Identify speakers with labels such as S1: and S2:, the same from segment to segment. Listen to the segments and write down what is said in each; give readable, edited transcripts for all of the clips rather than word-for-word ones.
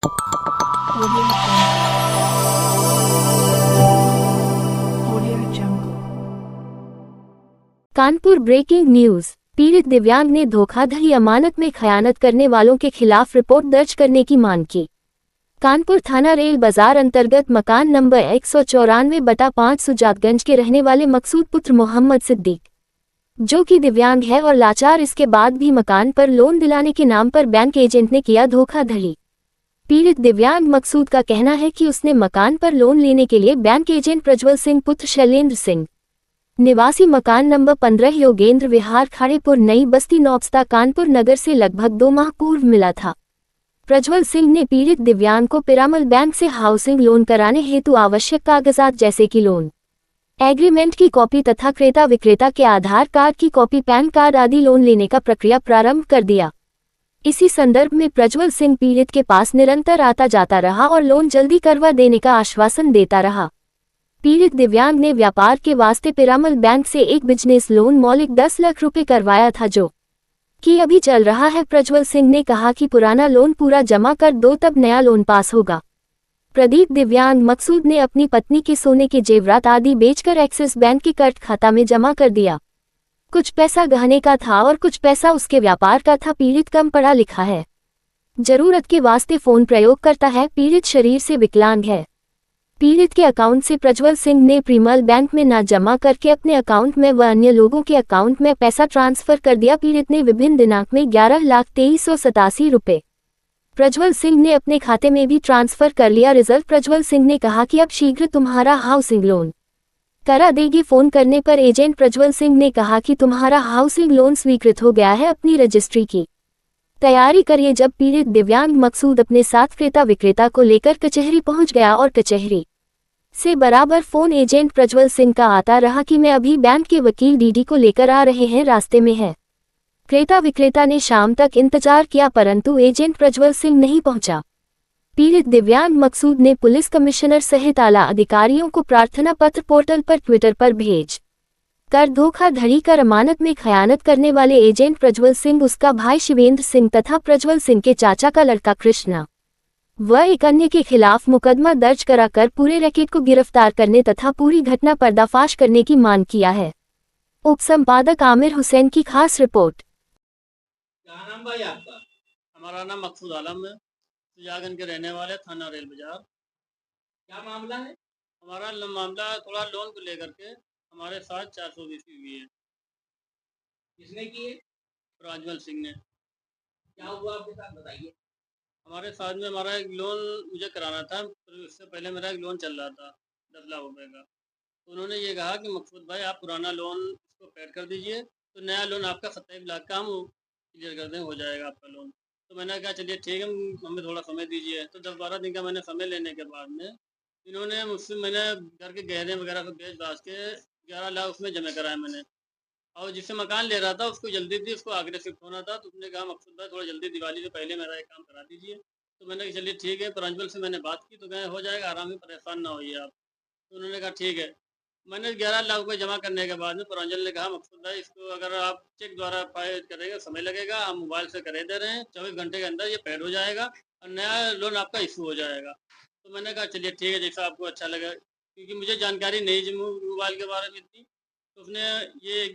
S1: Audio Jungle.
S2: Kanpur breaking news. पीड़ित दिव्यांग ने धोखाधड़ी अमानत में खयानत करने वालों के खिलाफ रिपोर्ट दर्ज करने की मांग की। कानपुर थाना रेल बाजार अंतर्गत मकान नंबर 194/5 सुजातगंज के रहने वाले मकसूद पुत्र मोहम्मद सिद्दीक, जो कि दिव्यांग है और लाचार, इसके बाद भी मकान पर लोन दिलाने के नाम पर बैंक एजेंट ने किया धोखाधड़ी। पीड़ित दिव्यांग मकसूद का कहना है कि उसने मकान पर लोन लेने के लिए बैंक एजेंट प्रज्वल सिंह पुत्र शैलेंद्र सिंह, निवासी मकान नंबर 15 योगेंद्र विहार खाड़ेपुर नई बस्ती नौबस्ता कानपुर नगर से लगभग 2 माह पूर्व मिला था। प्रज्वल सिंह ने पीड़ित दिव्यांग को पिरामल बैंक से हाउसिंग लोन कराने हेतु आवश्यक कागजात जैसे कि लोन एग्रीमेंट की कॉपी तथा क्रेता विक्रेता के आधार कार्ड की कॉपी, पैन कार्ड आदि लोन लेने का प्रक्रिया प्रारंभ कर दिया। इसी संदर्भ में प्रज्वल सिंह पीड़ित के पास निरंतर आता जाता रहा और लोन जल्दी करवा देने का आश्वासन देता रहा। पीड़ित दिव्यांग ने व्यापार के वास्ते पिरामल बैंक से एक बिजनेस लोन मौलिक 10 लाख रुपए करवाया था, जो कि अभी चल रहा है। प्रज्वल सिंह ने कहा कि पुराना लोन पूरा जमा कर दो तब नया लोन पास होगा। प्रदीप दिव्यांग मकसूद ने अपनी पत्नी के सोने के जेवरात आदि बेचकर एक्सिस बैंक के कर्ज खाता में जमा कर दिया। कुछ पैसा गहने का था और कुछ पैसा उसके व्यापार का था। पीड़ित कम पढ़ा लिखा है, जरूरत के वास्ते फोन प्रयोग करता है। पीड़ित शरीर से विकलांग है। पीड़ित के अकाउंट से प्रज्वल सिंह ने पिरामल बैंक में न जमा करके अपने अकाउंट में व अन्य लोगों के अकाउंट में पैसा ट्रांसफर कर दिया। पीड़ित ने विभिन्न दिनांक में 11,23,87 रुपए प्रज्वल सिंह ने अपने खाते में भी ट्रांसफर कर लिया। रिजल्ट प्रज्वल सिंह ने कहा कि अब शीघ्र तुम्हारा हाउसिंग लोन करा देगी। फोन करने पर एजेंट प्रज्वल सिंह ने कहा कि तुम्हारा हाउसिंग लोन स्वीकृत हो गया है, अपनी रजिस्ट्री की तैयारी करिए। जब पीड़ित दिव्यांग मकसूद अपने साथ क्रेता विक्रेता को लेकर कचहरी पहुंच गया और कचहरी से बराबर फोन एजेंट प्रज्वल सिंह का आता रहा कि मैं अभी बैंक के वकील डीडी को लेकर आ रहे हैं, रास्ते में है। क्रेता विक्रेता ने शाम तक इंतजार किया परंतु एजेंट प्रज्वल सिंह नहीं पहुंचा। पीड़ित दिव्यांग मकसूद ने पुलिस कमिश्नर सहित आला अधिकारियों को प्रार्थना पत्र पोर्टल पर ट्विटर पर भेज कर धोखाधड़ी कर अमानत में खयानत करने वाले एजेंट प्रज्वल सिंह, उसका भाई शिवेंद्र सिंह तथा प्रज्वल सिंह के चाचा का लड़का कृष्णा व एक अन्य के खिलाफ मुकदमा दर्ज कराकर पूरे रैकेट को गिरफ्तार करने तथा पूरी घटना पर्दाफाश करने की मांग किया है। उप संपादक आमिर हुसैन की खास रिपोर्ट।
S3: क्या नाम भाई आपका? हमारा नाम मकसूद आलम है, सुजागन के रहने वाले, थाना रेल बाजार। क्या मामला है? हमारा मामला थोड़ा लोन को लेकर के हमारे साथ 420 हुई है। किसने की है? प्रज्वल सिंह ने। क्या हुआ आपके साथ, बताइए। हमारे साथ में हमारा एक लोन मुझे कराना था, तो इससे पहले मेरा एक लोन चल रहा था 10 लाख रुपए का। तो उन्होंने ये कहा कि मकसूद भाई आप पुराना लोन इसको पेड कर दीजिए, तो नया लोन आपका 27 लाख का हम क्लियर कर दें, हो जाएगा आपका लोन। तो मैंने कहा चलिए ठीक है, हमें थोड़ा समय दीजिए। तो 10-12 दिन का मैंने समय लेने के बाद में इन्होंने मुझसे, मैंने घर के गहने वगैरह को बेच बाच के 11 लाख उसमें जमा कराए मैंने। और जिससे मकान ले रहा था उसको जल्दी थी, उसको आगरे शिफ्ट होना था। तो उसने कहा मकसूद भाई थोड़ा जल्दी दिवाली से पहले मेरा एक काम करा दीजिए। तो मैंने कहा चलिए ठीक है। प्रांजल से मैंने बात की तो कहे हो जाएगा, आराम से, परेशान ना होइए आप। तो उन्होंने कहा ठीक है। मैंने 11 लाख रुपये जमा करने के बाद में प्रांजल ने कहा मकसूद भाई इसको अगर आप चेक द्वारा फाइल करेंगे समय लगेगा, हम मोबाइल से करे दे रहे हैं, 24 घंटे के अंदर ये पेड हो जाएगा और नया लोन आपका इशू हो जाएगा। तो मैंने कहा चलिए ठीक है, जैसा आपको अच्छा लगे, क्योंकि मुझे जानकारी नहीं जी मोबाइल के बारे में थी। तो उसने ये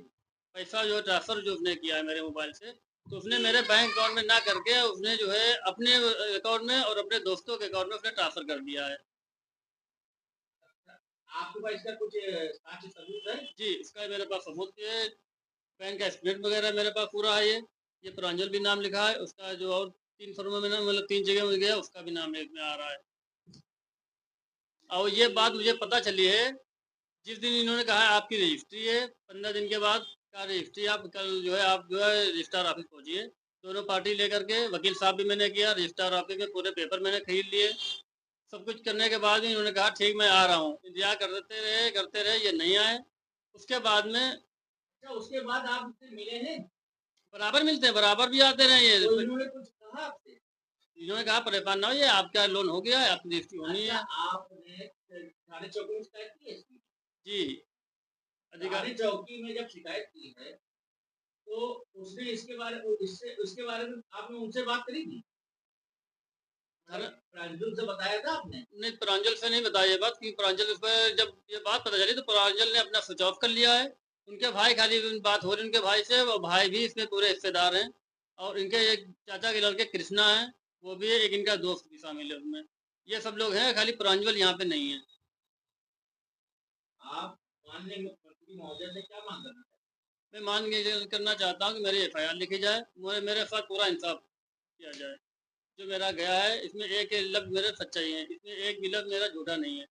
S3: पैसा जो ट्रांसफ़र जो उसने किया है मेरे मोबाइल से, तो उसने मेरे बैंक अकाउंट में ना करके उसने जो है अपने अकाउंट में और अपने दोस्तों के अकाउंट में उसने ट्रांसफ़र कर दिया है। आपके पास इसका कुछ साक्ष्य सबूत है? जी, इसका मेरे पास सबूत है। बैंक का स्टेटमेंट वगैरह मेरे पास पूरा है। ये प्रांजल भी नाम लिखा है, उसका जो और 3 फर्मों में ना, मतलब 3 जगह में गया, उसका भी नाम इसमें आ रहा है। और ये बात मुझे पता चली है जिस दिन इन्होंने कहा है आपकी रजिस्ट्री है, 15 दिन के बाद का रजिस्ट्री, आप कल जो है आप जो है रजिस्ट्रार ऑफिस पहुँचिए। दोनों पार्टी लेकर के, वकील साहब भी मैंने किया, रजिस्ट्रार ऑफिस में पूरे पेपर मैंने खरीद लिए। सब कुछ करने के बाद भी इन्होंने कहा ठीक मैं आ रहा हूँ। इंतजार करते रहे, ये नहीं आए। उसके बाद में, अच्छा उसके बाद आप उससे मिले हैं? बराबर मिलते हैं, बराबर भी आते रहे ये। तो इन्होंने कुछ कहा आपसे? इन्होंने कहा परेशान ना होइए, आपका लोन हो गया है, आपकी रजिस्ट्री होनी है। आपने थाने चौकी में शिकायत की है इसकी? जी, अधिकारी चौकी में जब शिकायत की है तो उसने इसके बारे में आपने उनसे बात करी थी?
S1: प्रांजल से बताया था आपने?
S3: नहीं, प्रांजल से नहीं बताया ये बात, क्योंकि प्रांजल उस पर जब ये बात पता चली तो प्रांजल ने अपना स्विच ऑफ कर लिया है। उनके भाई खाली बात हो रही उनके भाई से, वो भाई भी इसमें पूरे हिस्सेदार हैं और इनके एक चाचा के लड़के कृष्णा हैं, वो भी है, एक इनका दोस्त भी शामिल है उसमें। ये सब लोग हैं, खाली प्रांजल यहाँ पे नहीं है।
S1: आप माननीय मुख्यमंत्री महोदय से क्या मांग करना चाहते
S3: मैं मांग करना चाहता हूँ कि मेरी एफआईआर लिखी जाए, मेरे साथ पूरा इंसाफ किया जाए। जो मेरा गया है इसमें एक लफ्ज़ मेरा सच्चाई है, इसमें एक भी लफ्ज़ मेरा झूठा नहीं है।